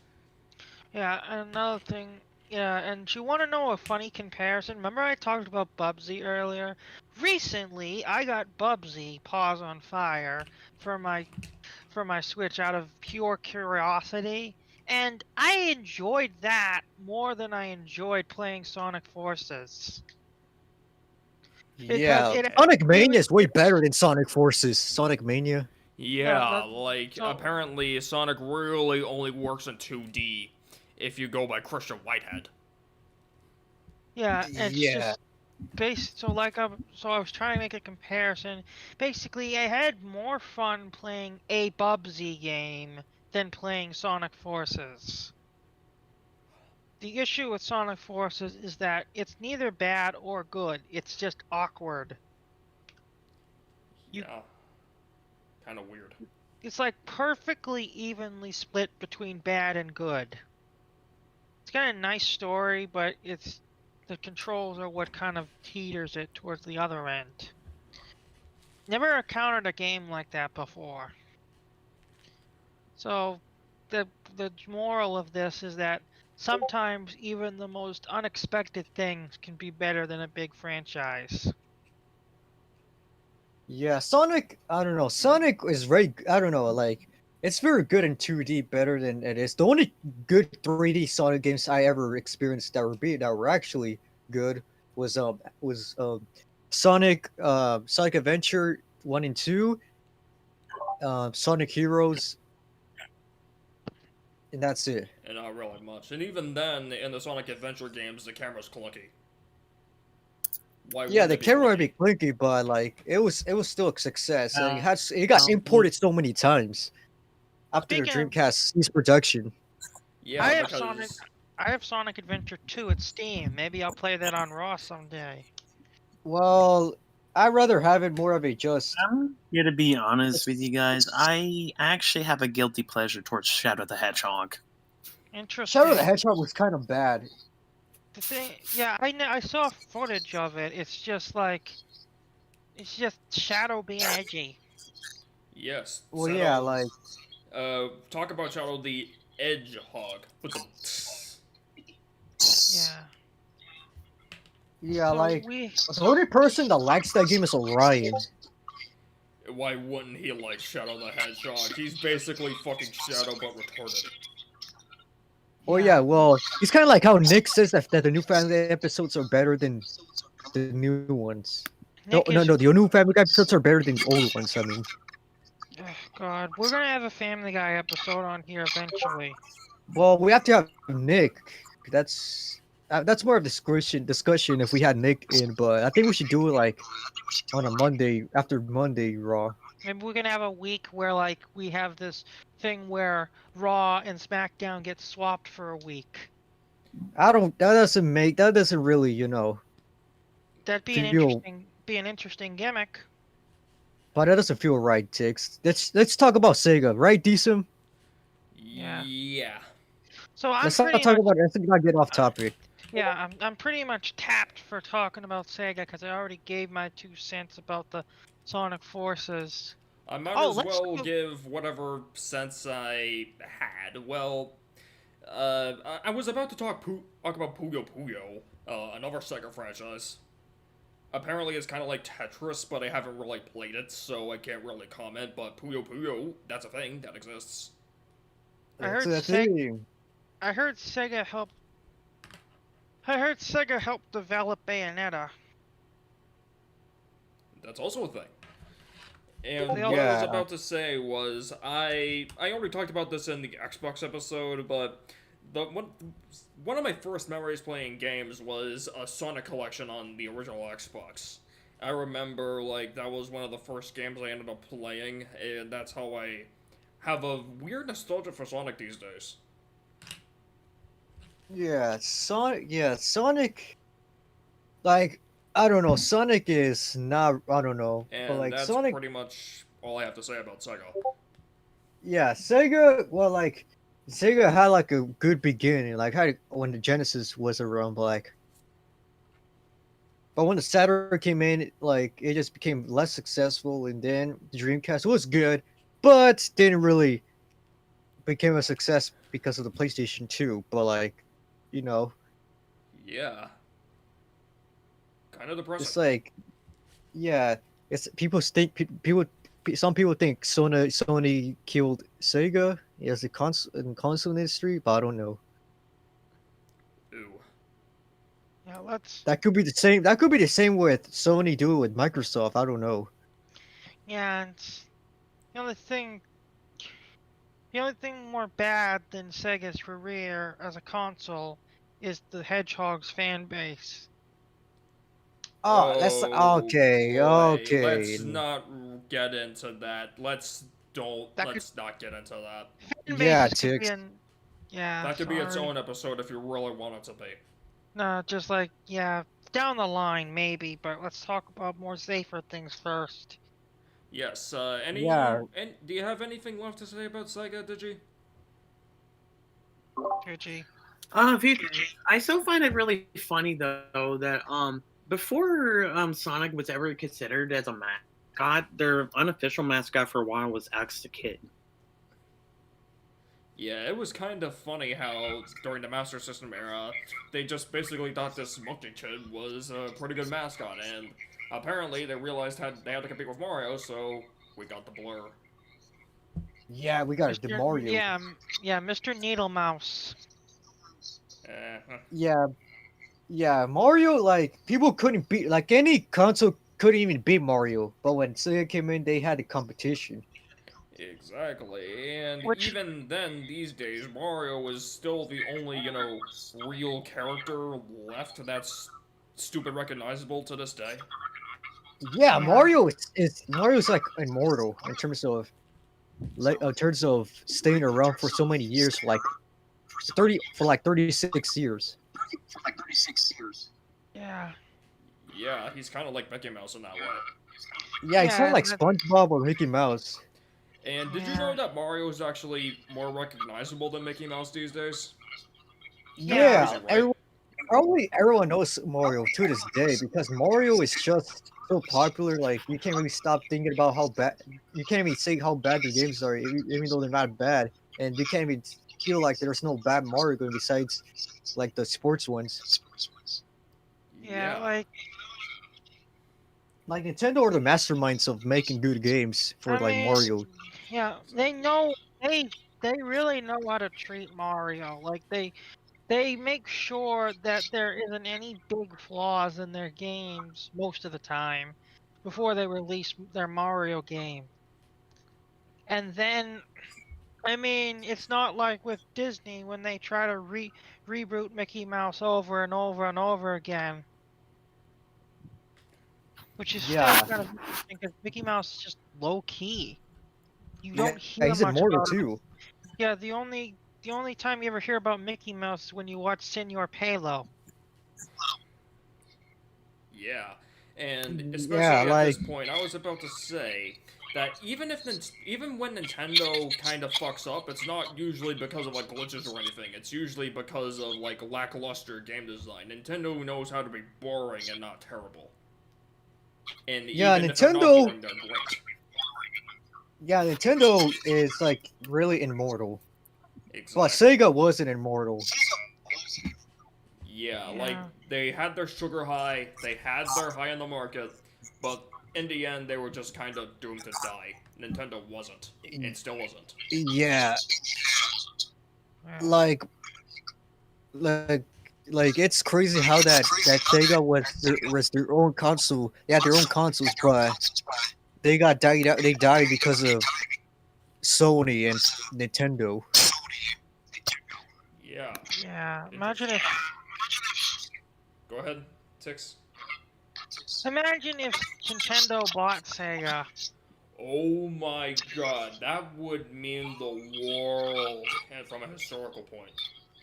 B: Yeah, another thing, yeah, and you want to know a funny comparison? Remember I talked about Bubsy earlier? Recently, I got Bubsy Paws on Fire for my Switch out of pure curiosity, And I enjoyed that more than I enjoyed playing Sonic Forces. Because
C: Yeah,
B: it
C: Sonic Mania
B: really-
C: is way better than Sonic Forces. Sonic Mania.
A: Yeah,
B: that-
A: like
B: so-
A: apparently Sonic really only works in 2D if you go by Christian Whitehead.
B: Yeah, it's
C: Yeah.
B: just so I was trying to make a comparison. Basically, I had more fun playing a Bubsy game than playing Sonic Forces. The issue with Sonic Forces is that it's neither bad or good. It's just awkward. You-
A: Yeah. Kind of weird.
B: It's like perfectly evenly split between bad and good. It's got a nice story, but the controls are what kind of teeters it towards the other end. Never encountered a game like that before. So the moral of this is that sometimes even the most unexpected things can be better than a big franchise.
C: Yeah, Sonic, I don't know. Sonic is very, I don't know, like, it's very good in 2D, better than it is. The only good 3D Sonic games I ever experienced that were actually good was Sonic Adventure 1 and 2, Sonic Heroes, and that's it.
A: And not really much. And even then, in the Sonic Adventure games, the camera's clunky. Why
C: Yeah,
A: wouldn't
C: the
A: it be
C: camera might
A: clunky?
C: be clinky, but like it was still a success. And
D: Uh,
C: it got
D: um,
C: imported so many times after the
B: Speaking of-
C: Dreamcast ceased production.
A: Yeah,
B: I have
A: because
B: I have Sonic Adventure 2 at Steam. Maybe I'll play that on Raw someday.
C: Well, I'd rather have it more of a just.
D: I'm here to be honest with you guys. I actually have a guilty pleasure towards Shadow the Hedgehog.
B: Interesting.
C: Shadow the Hedgehog was kind of bad.
B: The thing, yeah, I saw footage of it. It's just Shadow being edgy.
A: yes.
C: Well,
A: Shadow-
C: yeah, like
A: talk about Shadow the Edgehog with the.
B: Yeah.
C: yeah,
B: So
C: like the only person that likes that game is Orion.
A: Why wouldn't he like Shadow the Hedgehog? He's basically fucking Shadow but retarded.
C: Oh yeah, well, he's kind of like how Nick says that the new Family Guy episodes are better than the new ones.
B: Nick
C: No,
B: is,
C: the new Family Guy episodes are better than the old ones. I mean,
B: Ugh, God, we're gonna have a Family Guy episode on here eventually.
C: well, we have to have Nick. That's more of discussion if we had Nick in, but I think we should do it like on a Monday after Monday Raw.
B: Maybe we're gonna have a week where like we have this thing where Raw and SmackDown get swapped for a week.
C: That doesn't really, you know,
B: That'd be
C: Feel-
B: an interesting gimmick.
C: but that doesn't feel right, Tix. Let's talk about Sega, right, Decent?
B: Yeah.
A: Yeah.
B: So I'm
C: Let's not
B: pretty
C: talk
B: much,
C: about it. Let's not get off topic.
B: yeah, I'm pretty much tapped for talking about Sega because I already gave my 2 cents about the Sonic Forces.
A: I might
B: Oh,
A: as
B: let's
A: well
B: go-
A: give whatever sense I had. Well, I was about to talk about Puyo Puyo, another Sega franchise. Apparently, it's kind of like Tetris, but I haven't really played it, so I can't really comment. But Puyo Puyo, that's a thing that exists.
B: I heard
C: That's the
B: Sega-
C: thing.
B: I heard Sega helped develop Bayonetta.
A: That's also a thing. And
B: They
A: what I was
C: Yeah.
A: about to say was, I already talked about this in the Xbox episode, but one of my first memories playing games was a Sonic collection on the original Xbox. I remember, like, that was one of the first games I ended up playing, and that's how I have a weird nostalgia for Sonic these days.
C: Yeah, Sonic. Yeah, Sonic. Like, I don't know. Sonic is not. I don't know. But
A: And
C: like
A: that's
C: Sonic.
A: pretty much all I have to say about Sega.
C: Yeah, Sega. Well, like Sega had like a good beginning. Like had when the Genesis was around. But when the Saturn came in, like it just became less successful, and then the Dreamcast was good, but didn't really became a success because of the PlayStation 2. But like, you know,
A: Yeah. Kind of depressing.
C: it's like, yeah, it's people some people think Sony killed Sega as a console industry, but I don't know.
A: Ooh.
B: Yeah, let's.
C: That could be the same. That could be the same with Sony doing with Microsoft. I don't know.
B: Yeah, and the only thing, more bad than Sega's career as a console is the Hedgehog's fan base.
C: Oh, that's okay.
A: Boy,
C: Okay.
A: let's not get into that.
B: That could
A: Let's not get into that.
B: fan
C: Yeah,
B: bases could be
C: Tix.
B: an. Yeah,
A: That could be its
B: sorry.
A: own episode if you really want it to be.
B: No, just like yeah, down the line maybe, but let's talk about more safer things first.
A: Yes.
C: Yeah.
A: Do you have anything left to say about Sega, Digi?
B: Gucci.
D: I still find it really funny though that before Sonic was ever considered as a mascot, their unofficial mascot for a while was X the Kid.
A: Yeah, it was kind of funny how during the Master System era, they just basically thought this Monkey Kid was a pretty good mascot, and apparently they realized they had to compete with Mario, so we got the Blur.
C: Yeah, we got the Mario.
B: Yeah, Mr. Needle Mouse.
C: Yeah, yeah. Mario, like people couldn't beat. Like any console couldn't even beat Mario. But when Sega came in, they had a competition.
A: Exactly, and
B: Which-
A: even then, these days, Mario was still the only, real character left that's stupid recognizable to this day.
C: Yeah,
B: Yeah.
C: Mario's like immortal in terms of staying around for so many years, for like 36 years.
B: Yeah.
A: Yeah, he's kind of like Mickey Mouse in that way.
C: Yeah, he's kind
B: Yeah,
C: of like
B: that-
C: SpongeBob or Mickey Mouse.
A: And did you
B: Yeah.
A: know that Mario is actually more recognizable than Mickey Mouse these days?
C: Yeah,
A: Crazy, right?
C: probably everyone knows Mario to this day because Mario is just so popular. Like you can't really stop thinking about how bad. You can't even say how bad the games are, even though they're not bad, and you can't even feel like there's no bad Mario game besides like the sports ones.
B: Yeah, like
C: Like Nintendo are the masterminds of making good games for
B: I
C: like
B: mean,
C: Mario.
B: yeah, they really know how to treat Mario. Like they make sure that there isn't any big flaws in their games most of the time before they release their Mario game. And then I mean, it's not like with Disney when they try to reboot Mickey Mouse over and over and over again. Which is
C: Yeah.
B: still kind of interesting because Mickey Mouse is just low key. You
C: Yeah,
B: don't hear
C: he's
B: much
C: immortal
B: about him.
C: too.
B: Yeah, the only time you ever hear about Mickey Mouse is when you watch Senor Palo.
A: Yeah, and especially
C: Yeah,
A: at this
C: like-
A: point, I was about to say that even when Nintendo kind of fucks up, it's not usually because of like glitches or anything. It's usually because of like lackluster game design. Nintendo knows how to be boring and not terrible. And
C: Yeah,
A: even if they're not
C: Nintendo-
A: boring, they're great.
C: Yeah, Nintendo is like really immortal.
A: Exactly.
C: But Sega wasn't immortal.
A: Yeah,
B: Yeah.
A: like they had their sugar high, they had their high in the market, but in the end they were just kind of doomed to die. Nintendo wasn't, and still wasn't.
C: Yeah,
B: Yeah.
C: like it's crazy how that Sega was their own console. They had their own consoles, but they died because of Sony and Nintendo.
A: Yeah.
B: Yeah, imagine if
A: Go ahead, Tix.
B: Nintendo bought Sega.
A: Oh my god, that would mean the world, and from a historical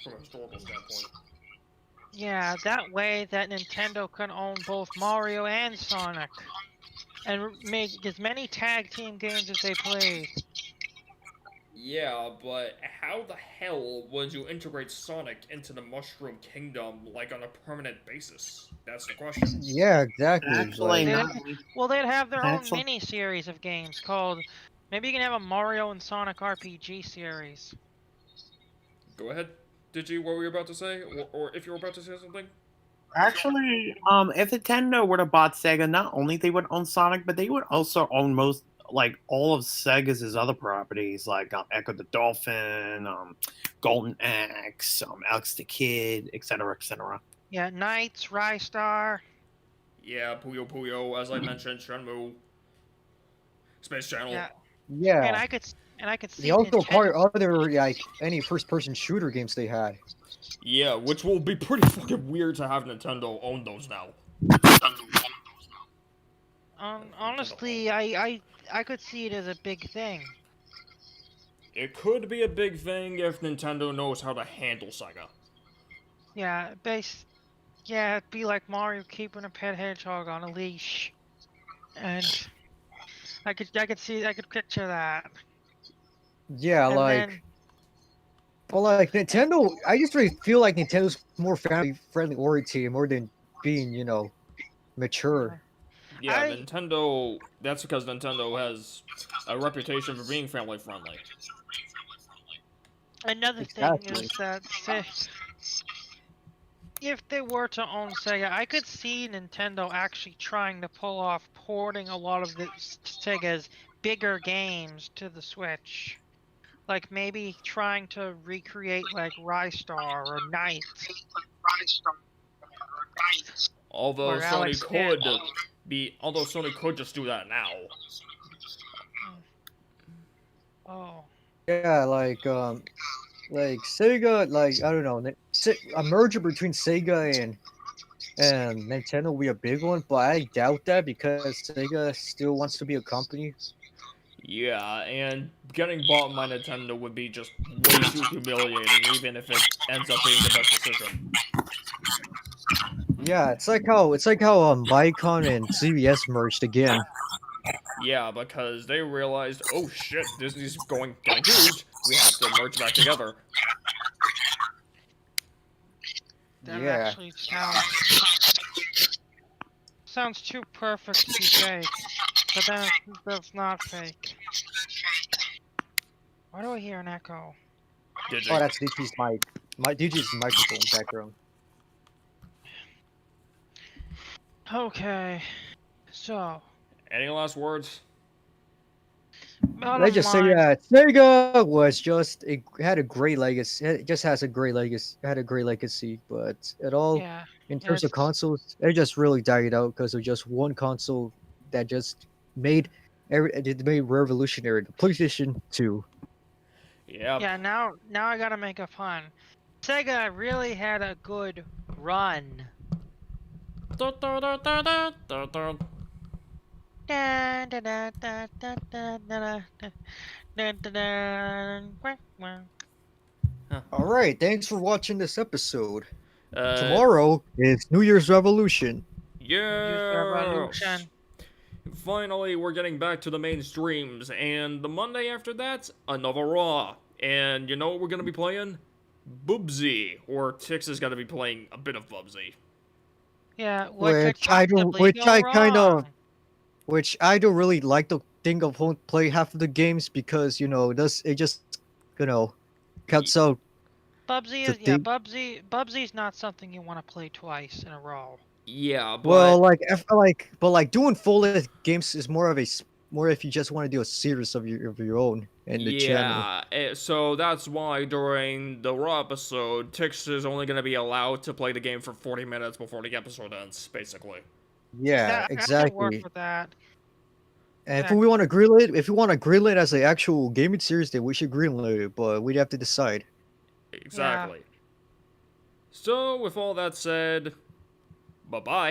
A: standpoint.
B: Yeah, that way that Nintendo can own both Mario and Sonic. And make as many tag team games as they please.
A: Yeah, but how the hell would you integrate Sonic into the Mushroom Kingdom, like, on a permanent basis? That's the question.
C: Yeah, exactly.
D: Actually,
B: They-
D: not.
B: Well, they'd have their own
D: Actually-
B: mini series of games called. Maybe you can have a Mario and Sonic RPG series.
A: Go ahead, Digi, what were you about to say? Or if you were about to say something?
D: Actually, if Nintendo would have bought Sega, not only they would own Sonic, but they would also own like all of Sega's other properties, like Echo the Dolphin, Golden Axe, Alex the Kid, etc., etc.
B: Yeah, Knights, Rystar.
A: Yeah, Puyo Puyo, as I mentioned, Shenmue, Space Channel.
B: Yeah,
C: Yeah.
B: and I could see
C: They also acquired
B: Nintendo.
C: other like any first-person shooter games they had.
A: Yeah, which will be pretty fucking weird to have Nintendo own those now.
B: Honestly, I could see it as a big thing.
A: It could be a big thing if Nintendo knows how to handle Sega.
B: Yeah, it'd be like Mario keeping a pet hedgehog on a leash, and I could picture that.
C: Yeah,
B: And
C: like,
B: then,
C: well, like Nintendo. I just really feel like Nintendo's more family-friendly oriented more than being, mature.
A: Yeah,
B: I
A: Nintendo. That's because Nintendo has a reputation for being family friendly.
B: another thing
C: Exactly.
B: is that if they were to own Sega, I could see Nintendo actually trying to pull off porting a lot of the Sega's bigger games to the Switch. Like maybe trying to recreate like Rystar or Knights
A: Although
B: or Alex Kidd.
A: although Sony could just do that now.
B: Oh.
C: Yeah, like Sega, like I don't know, a merger between Sega and Nintendo will be a big one, but I doubt that because Sega still wants to be a company.
A: Yeah, and getting bought by Nintendo would be just way too humiliating, even if it ends up being the best decision.
C: Yeah, it's like how Viacom and CBS merged again.
A: Yeah, because they realized, oh shit, Disney's getting huge. We have to merge back together.
B: That
C: Yeah.
B: actually sounds too perfect to be fake, but then that's not fake. Why do I hear an echo?
A: Digi.
C: Oh, that's DG's mic. DG's microphone background.
B: Okay, so
A: Any last words?
C: Let's just say, Sega was it had a great legacy. It just has a great legacy. Had a great legacy, but
B: Yeah,
C: in terms of consoles, it just really died out because of just one console that just made it made revolutionary. The PlayStation 2.
A: Yep.
B: Yeah, now I gotta make a pun. Sega really had a good run.
C: All right, thanks for watching this episode.
A: Uh,
C: Tomorrow is New Year's Revolution.
A: Yes! Finally, we're getting back to the main streams, and the Monday after that, another Raw. And you know what we're gonna be playing? Bubsy, or Tix is gonna be playing a bit of Bubsy.
B: Yeah,
C: Which I don't really like to think of play half of the games because it just cuts out.
B: Bubsy's not something you want to play twice in a row.
A: Yeah, but
C: Well, doing full games is more if you just want to do a series of your own in the channel.
A: Yeah, so that's why during the Raw episode, Tix is only gonna be allowed to play the game for 40 minutes before the episode ends, basically.
C: Yeah, exactly.
B: I can work with that.
C: And if we want to grill it as an actual gaming series, then we should greenlight it, but we'd have to decide.
A: Exactly. So, with all that said, bye-bye.